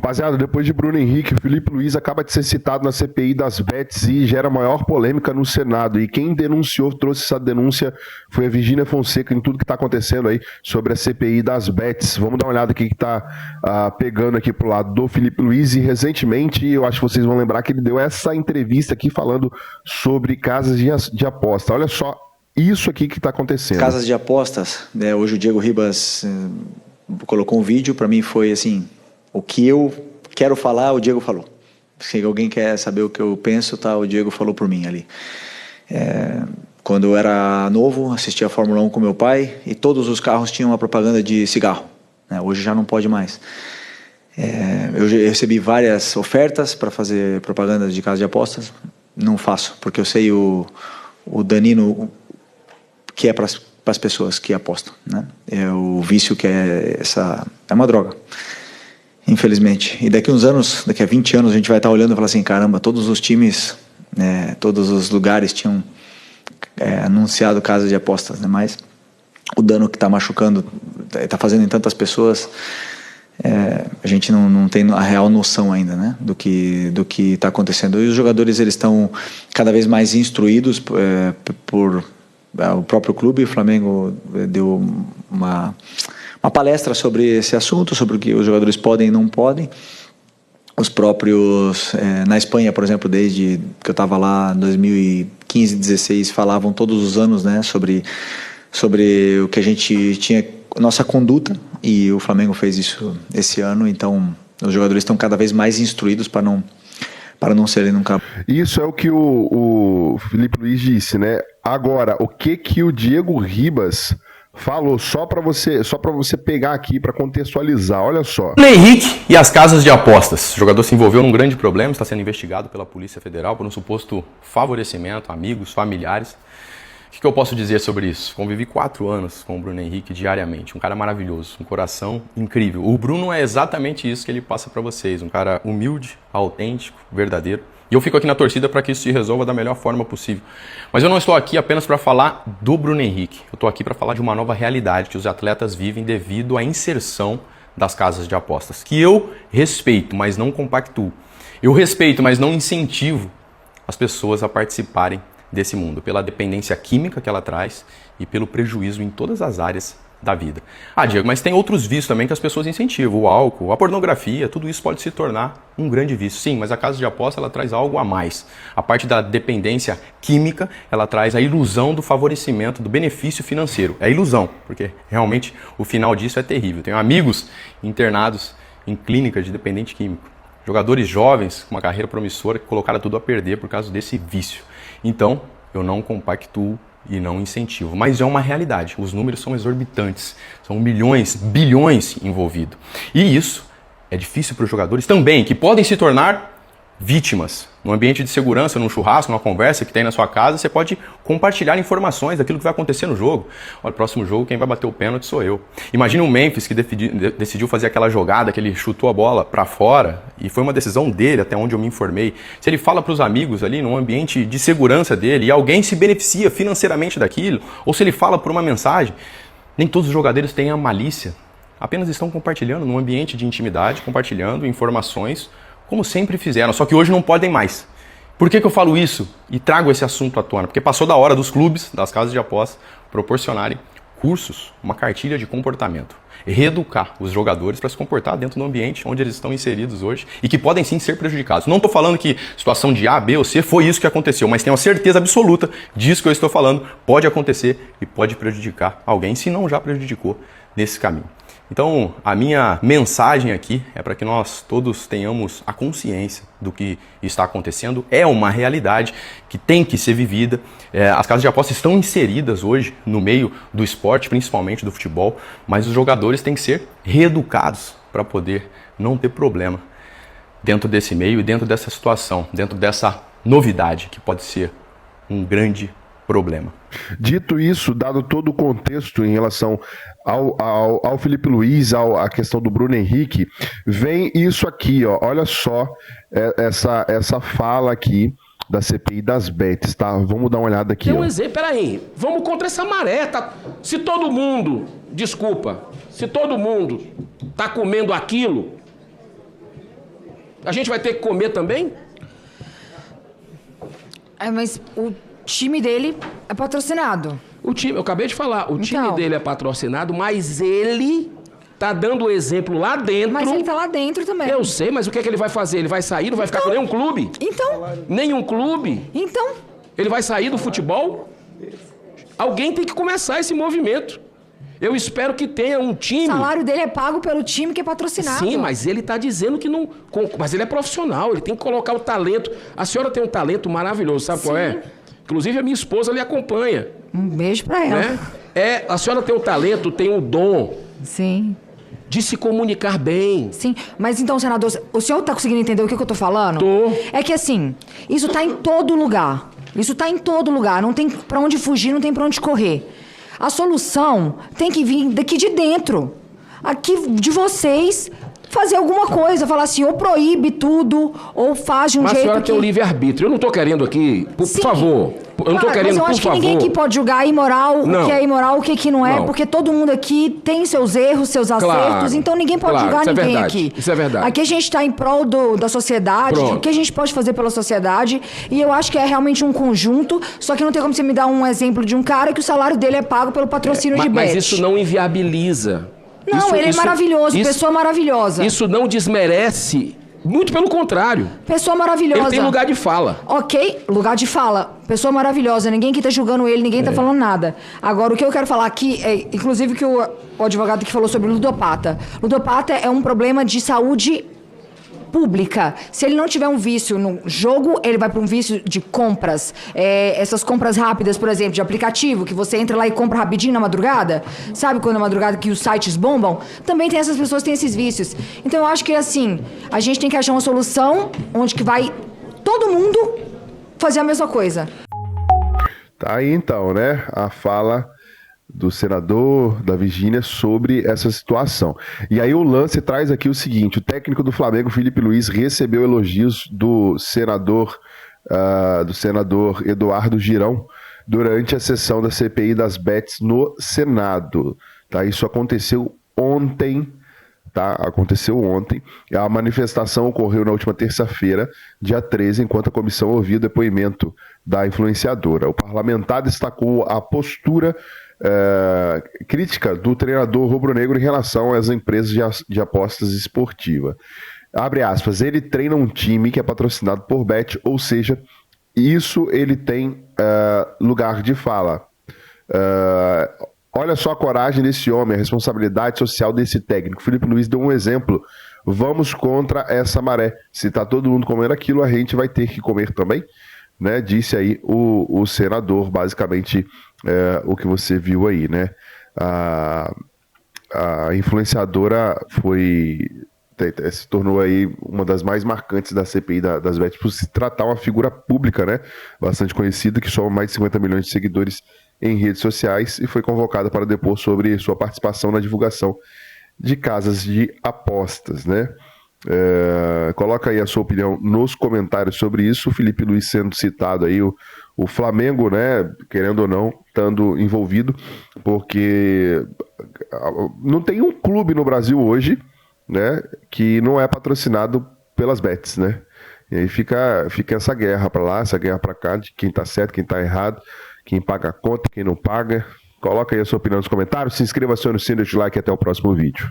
Rapaziada, depois de Bruno Henrique, o Filipe Luiz acaba de ser citado na CPI das bets e gera maior polêmica no Senado. E quem denunciou, trouxe essa denúncia, foi a Virgínia Fonseca em tudo que está acontecendo aí sobre a CPI das bets. Vamos dar uma olhada aqui que está pegando aqui pro lado do Filipe Luiz. E recentemente, eu acho que vocês vão lembrar que ele deu essa entrevista aqui falando sobre casas de aposta. Olha só isso aqui que está acontecendo. Casas de apostas, né? Hoje o Diego Ribas colocou um vídeo, para mim foi assim... O que eu quero falar, o Diego falou. Se alguém quer saber o que eu penso, tá, o Diego falou por mim ali. Quando eu era novo, assistia a Fórmula 1 com meu pai e todos os carros tinham uma propaganda de cigarro. Né? Hoje já não pode mais. Eu recebi várias ofertas para fazer propaganda de casa de apostas. Não faço, porque eu sei o danino que é para as pessoas que apostam. Né? É o vício que é uma droga. Infelizmente. E daqui uns anos, daqui a 20 anos, a gente vai estar olhando e falar assim, caramba, todos os times, todos os lugares tinham anunciado casas de apostas, né? Mas o dano que está machucando, está fazendo em tantas pessoas, a gente não tem a real noção ainda, né? do que está acontecendo. E os jogadores, eles estão cada vez mais instruídos por o próprio clube. O Flamengo deu uma palestra sobre esse assunto, sobre o que os jogadores podem e não podem. Os próprios, na Espanha, por exemplo, desde que eu estava lá em 2015, 2016, falavam todos os anos, né, sobre o que a gente tinha, nossa conduta, e o Flamengo fez isso esse ano. Então os jogadores estão cada vez mais instruídos para não serem num campo. Isso é o que o Filipe Luiz disse, né? Agora, o que o Diego Ribas falou, só para você pegar aqui, para contextualizar, olha só. Bruno Henrique e as casas de apostas. O jogador se envolveu num grande problema, está sendo investigado pela Polícia Federal por um suposto favorecimento, amigos, familiares. O que eu posso dizer sobre isso? Convivi 4 anos com o Bruno Henrique diariamente, um cara maravilhoso, um coração incrível. O Bruno é exatamente isso que ele passa para vocês, um cara humilde, autêntico, verdadeiro. E eu fico aqui na torcida para que isso se resolva da melhor forma possível. Mas eu não estou aqui apenas para falar do Bruno Henrique. Eu estou aqui para falar de uma nova realidade que os atletas vivem devido à inserção das casas de apostas. Que eu respeito, mas não compactuo. Eu respeito, mas não incentivo as pessoas a participarem desse mundo. Pela dependência química que ela traz e pelo prejuízo em todas as áreas da vida. Ah, Diego, mas tem outros vícios também que as pessoas incentivam. O álcool, a pornografia, tudo isso pode se tornar um grande vício. Sim, mas a casa de aposta, ela traz algo a mais. A parte da dependência química, ela traz a ilusão do favorecimento, do benefício financeiro. É ilusão, porque realmente o final disso é terrível. Tenho amigos internados em clínicas de dependente químico. Jogadores jovens com uma carreira promissora que colocaram tudo a perder por causa desse vício. Então, eu não compactuo e não incentivo, mas é uma realidade. Os números são exorbitantes, são milhões, bilhões envolvidos. E isso é difícil para os jogadores também, que podem se tornar vítimas. No ambiente de segurança, num churrasco, numa conversa que tem na sua casa, você pode compartilhar informações daquilo que vai acontecer no jogo. Olha, no próximo jogo quem vai bater o pênalti sou eu. Imagina o Memphis que decidiu fazer aquela jogada, que ele chutou a bola para fora, e foi uma decisão dele, até onde eu me informei. Se ele fala para os amigos ali, num ambiente de segurança dele, e alguém se beneficia financeiramente daquilo, ou se ele fala por uma mensagem, nem todos os jogadores têm a malícia. Apenas estão compartilhando num ambiente de intimidade, compartilhando informações, como sempre fizeram, só que hoje não podem mais. Por que eu falo isso e trago esse assunto à tona? Porque passou da hora dos clubes, das casas de apostas, proporcionarem cursos, uma cartilha de comportamento. Reeducar os jogadores para se comportar dentro do ambiente onde eles estão inseridos hoje e que podem sim ser prejudicados. Não estou falando que situação de A, B ou C foi isso que aconteceu, mas tenho a certeza absoluta disso que eu estou falando pode acontecer e pode prejudicar alguém, se não já prejudicou nesse caminho. Então, a minha mensagem aqui é para que nós todos tenhamos a consciência do que está acontecendo. É uma realidade que tem que ser vivida. As casas de apostas estão inseridas hoje no meio do esporte, principalmente do futebol, mas os jogadores têm que ser reeducados para poder não ter problema dentro desse meio e dentro dessa situação, dentro dessa novidade que pode ser um grande problema. Dito isso, dado todo o contexto em relação ao Filipe Luiz, à questão do Bruno Henrique, vem isso aqui, ó, olha só essa fala aqui da CPI das bets, tá? Vamos dar uma olhada aqui. Tem um exemplo, peraí, vamos contra essa maré, tá? Se todo mundo tá comendo aquilo, A gente vai ter que comer também? Mas o time dele é patrocinado. Eu acabei de falar, o time Então. dele é patrocinado, mas ele tá dando o exemplo lá dentro. Mas ele tá lá dentro também. Eu sei, mas o que é que ele vai fazer? Ele vai sair, não vai ficar com nenhum clube? Então, Nenhum clube? Ele vai sair do futebol? Alguém tem que começar esse movimento. Eu espero que tenha um time... o salário dele é pago pelo time que é patrocinado. Sim, mas ele está dizendo que não... Mas ele é profissional, ele tem que colocar o talento. A senhora tem um talento maravilhoso, sabe qual é? Inclusive a minha esposa lhe acompanha. Um beijo pra ela. Né? A senhora tem um talento, tem um dom Sim. de se comunicar bem. Sim, mas então, senador, o senhor tá conseguindo entender o que eu tô falando? Tô. É que assim, isso tá em todo lugar. Isso tá em todo lugar. Não tem pra onde fugir, não tem pra onde correr. A solução tem que vir daqui de dentro. Aqui de vocês fazer alguma coisa. Falar assim, ou proíbe tudo, ou faz de um Mas a jeito senhora que... tem o livre-arbítrio. Eu não tô querendo aqui, por Sim. favor. Eu não tô Claro, querendo, mas eu por acho que favor. ninguém aqui pode julgar imoral, Não. o que é imoral, o que não é, Não. porque todo mundo aqui tem seus erros, seus acertos, Claro. então ninguém pode Claro, julgar isso é ninguém verdade, aqui. isso é verdade. Aqui a gente está em prol da sociedade, Pronto. o que a gente pode fazer pela sociedade, e eu acho que é realmente um conjunto, só que não tem como você me dar um exemplo de um cara que o salário dele é pago pelo patrocínio de Mas bet. isso não inviabiliza. Não, ele é maravilhoso, pessoa maravilhosa. Isso não desmerece, muito pelo contrário. Pessoa maravilhosa. Ele tem lugar de fala. Ok, lugar de fala. Pessoa maravilhosa. Ninguém aqui tá julgando ele, ninguém tá falando nada. Agora, o que eu quero falar aqui é, inclusive, que o advogado que falou sobre ludopata. Ludopata é um problema de saúde pública. Se ele não tiver um vício no jogo, ele vai para um vício de compras. Essas compras rápidas, por exemplo, de aplicativo, que você entra lá e compra rapidinho na madrugada. Sabe quando na madrugada que os sites bombam? Também tem essas pessoas que têm esses vícios. Então eu acho que, assim, a gente tem que achar uma solução onde que vai todo mundo fazer a mesma coisa. Tá aí então, né? A fala do senador da Virgínia sobre essa situação. E aí o lance traz aqui o seguinte: o técnico do Flamengo, Felipe Luiz, recebeu elogios do senador Eduardo Girão durante a sessão da CPI das bets no Senado. Tá? Isso aconteceu ontem. Tá? Aconteceu ontem. A manifestação ocorreu na última terça-feira, dia 13, enquanto a comissão ouvia o depoimento da influenciadora. O parlamentar destacou a postura crítica do treinador rubro-negro em relação às empresas de apostas esportivas. Abre aspas, ele treina um time que é patrocinado por bet, ou seja, isso ele tem lugar de fala. Olha só a coragem desse homem, a responsabilidade social desse técnico. Felipe Luiz deu um exemplo. Vamos contra essa maré. Se está todo mundo comendo aquilo, a gente vai ter que comer também. Né? Disse aí o senador, basicamente, o que você viu aí. Né? A influenciadora se tornou aí uma das mais marcantes da CPI das bets, por se tratar uma figura pública, né? Bastante conhecida, que soma mais de 50 milhões de seguidores em redes sociais, e foi convocada para depor sobre sua participação na divulgação de casas de apostas, né? Coloca aí a sua opinião nos comentários sobre isso. O Felipe Luiz sendo citado aí, o Flamengo, né, querendo ou não, estando envolvido, porque não tem um clube no Brasil hoje, né, que não é patrocinado pelas bets, né? E aí fica essa guerra para lá, essa guerra para cá, de quem tá certo, quem tá errado, quem paga a conta, quem não paga. Coloca aí a sua opinião nos comentários, se inscreva, acione o sininho, deixa o like e até o próximo vídeo.